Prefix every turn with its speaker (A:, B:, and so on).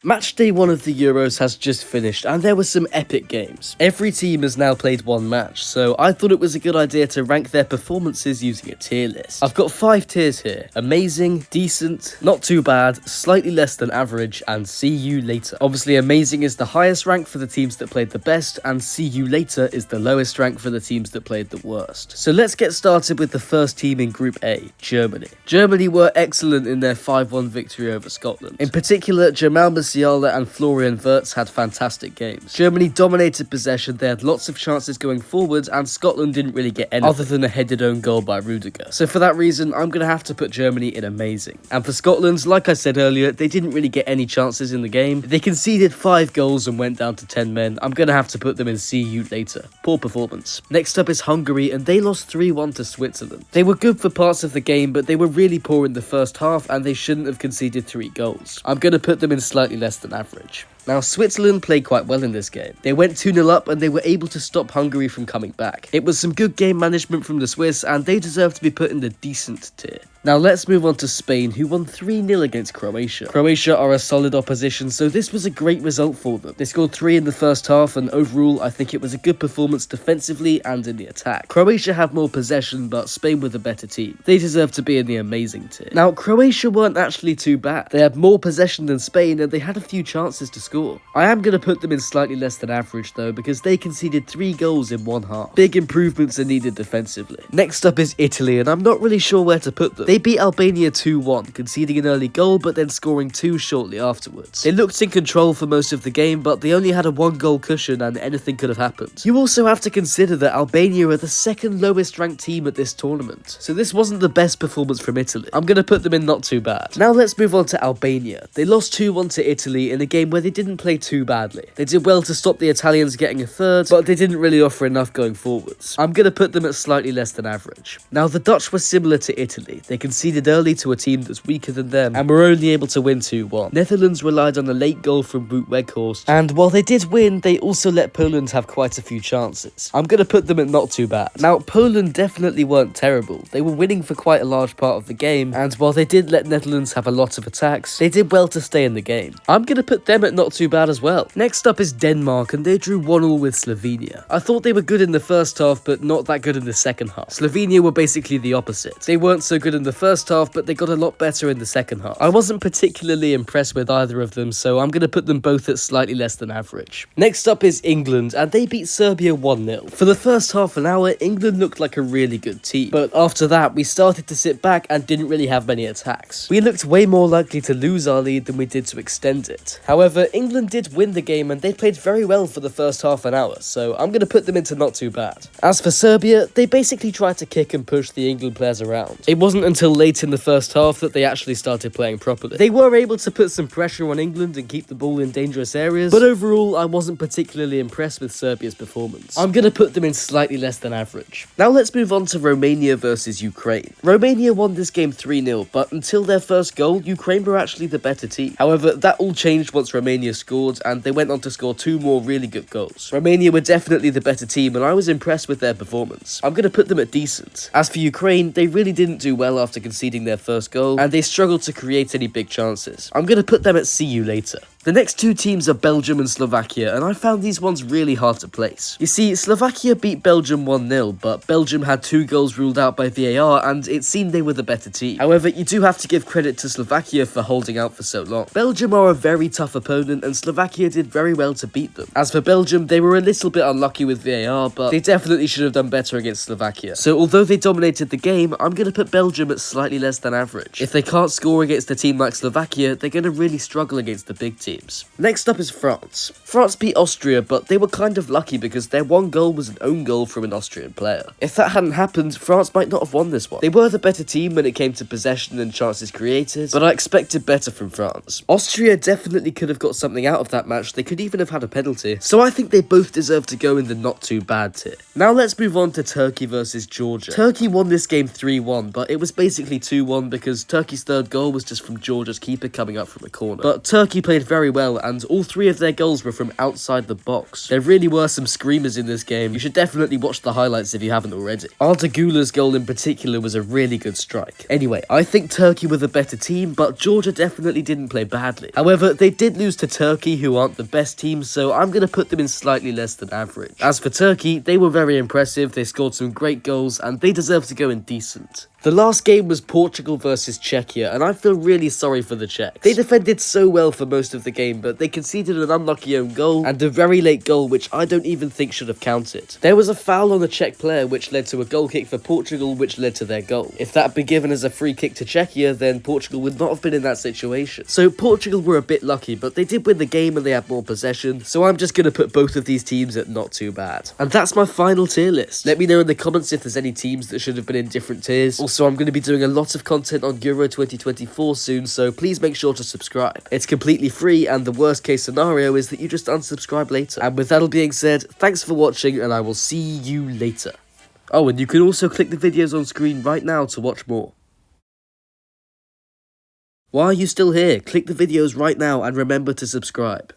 A: Match day 1 of the Euros has just finished, and there were some epic games. Every team has now played one match, so I thought it was a good idea to rank their performances using a tier list. I've got 5 tiers here: amazing, decent, not too bad, slightly less than average, and see you later. Obviously, amazing is the highest rank for the teams that played the best, and see you later is the lowest rank for the teams that played the worst. So let's get started with the first team in Group A, Germany. Germany were excellent in their 5-1 victory over Scotland. In particular, Jamal Musiala and Florian Wirtz had fantastic games. Germany dominated possession, they had lots of chances going forward, and Scotland didn't really get any other than a headed own goal by Rudiger. So for that reason, I'm going to have to put Germany in amazing. And for Scotland, like I said earlier, they didn't really get any chances in the game. They conceded 5 goals and went down to 10 men. I'm going to have to put them in see you later. Poor performance. Next up is Hungary, and they lost 3-1 to Switzerland. They were good for parts of the game, but they were really poor in the first half, and they shouldn't have conceded 3 goals. I'm going to put them in slightly less than average. Now, Switzerland played quite well in this game. They went 2-0 up and they were able to stop Hungary from coming back. It was some good game management from the Swiss, and they deserve to be put in the decent tier. Now let's move on to Spain, who won 3-0 against Croatia. Croatia are a solid opposition, so this was a great result for them. They scored 3 in the first half, and overall I think it was a good performance defensively and in the attack. Croatia have more possession, but Spain were the better team. They deserve to be in the amazing tier. Now, Croatia weren't actually too bad. They had more possession than Spain, and they had a few chances to score. I am going to put them in slightly less than average though, because they conceded 3 goals in one half. Big improvements are needed defensively. Next up is Italy, and I'm not really sure where to put them. They beat Albania 2-1, conceding an early goal but then scoring 2 shortly afterwards. They looked in control for most of the game, but they only had a 1-goal cushion and anything could have happened. You also have to consider that Albania are the second lowest ranked team at this tournament, so this wasn't the best performance from Italy. I'm going to put them in not too bad. Now let's move on to Albania. They lost 2-1 to Italy in a game where they didn't play too badly. They did well to stop the Italians getting a third, but they didn't really offer enough going forwards. I'm going to put them at slightly less than average. Now, the Dutch were similar to Italy. They conceded early to a team that's weaker than them and were only able to win 2-1. Netherlands relied on a late goal from Wout Weghorst, and while they did win, they also let Poland have quite a few chances. I'm going to put them at not too bad. Now, Poland definitely weren't terrible. They were winning for quite a large part of the game, and while they did let Netherlands have a lot of attacks, they did well to stay in the game. I'm going to put them at not too bad as well. Next up is Denmark, and they drew 1-1 with Slovenia. I thought they were good in the first half, but not that good in the second half. Slovenia were basically the opposite. They weren't so good in the first half, but they got a lot better in the second half. I wasn't particularly impressed with either of them, so I'm going to put them both at slightly less than average. Next up is England, and they beat Serbia 1-0. For the first half an hour, England looked like a really good team, but after that, we started to sit back and didn't really have many attacks. We looked way more likely to lose our lead than we did to extend it. However, England did win the game, and they played very well for the first half an hour, so I'm going to put them into not too bad. As for Serbia, they basically tried to kick and push the England players around. It wasn't until late in the first half that they actually started playing properly. They were able to put some pressure on England and keep the ball in dangerous areas, but overall I wasn't particularly impressed with Serbia's performance. I'm going to put them in slightly less than average. Now let's move on to Romania versus Ukraine. Romania won this game 3-0, but until their first goal, Ukraine were actually the better team. However, that all changed once Romania scored, and they went on to score 2 more really good goals. Romania were definitely the better team, and I was impressed with their performance. I'm going to put them at decent. As for Ukraine, they really didn't do well after conceding their first goal, and they struggled to create any big chances. I'm going to put them at see you later. The next 2 teams are Belgium and Slovakia, and I found these ones really hard to place. You see, Slovakia beat Belgium 1-0, but Belgium had 2 goals ruled out by VAR, and it seemed they were the better team. However, you do have to give credit to Slovakia for holding out for so long. Belgium are a very tough opponent, and Slovakia did very well to beat them. As for Belgium, they were a little bit unlucky with VAR, but they definitely should have done better against Slovakia. So although they dominated the game, I'm going to put Belgium at slightly less than average. If they can't score against a team like Slovakia, they're going to really struggle against the big teams. Next up is France. France beat Austria, but they were kind of lucky because their 1 goal was an own goal from an Austrian player. If that hadn't happened, France might not have won this one. They were the better team when it came to possession and chances created, but I expected better from France. Austria definitely could have got something out of that match. They could even have had a penalty. So I think they both deserve to go in the not too bad tier. Now let's move on to Turkey versus Georgia. Turkey won this game 3-1, but it was basically 2-1 because Turkey's third goal was just from Georgia's keeper coming up from a corner. But Turkey played very very well, and all 3 of their goals were from outside the box. There really were some screamers in this game. You should definitely watch the highlights if you haven't already. Arda Güler's goal in particular was a really good strike. Anyway, I think Turkey were the better team, but Georgia definitely didn't play badly. However, they did lose to Turkey, who aren't the best team, so I'm going to put them in slightly less than average. As for Turkey, they were very impressive, they scored some great goals, and they deserve to go in decent. The last game was Portugal versus Czechia, and I feel really sorry for the Czechs. They defended so well for most of the game, but they conceded an unlucky own goal, and a very late goal which I don't even think should have counted. There was a foul on the Czech player which led to a goal kick for Portugal, which led to their goal. If that had been given as a free kick to Czechia, then Portugal would not have been in that situation. So Portugal were a bit lucky, but they did win the game and they had more possession, so I'm just going to put both of these teams at not too bad. And that's my final tier list. Let me know in the comments if there's any teams that should have been in different tiers. Also, I'm going to be doing a lot of content on Euro 2024 soon, so please make sure to subscribe. It's completely free, and the worst case scenario is that you just unsubscribe later. And with that all being said, thanks for watching, and I will see you later. Oh, and you can also click the videos on screen right now to watch more. Why are you still here? Click the videos right now and remember to subscribe.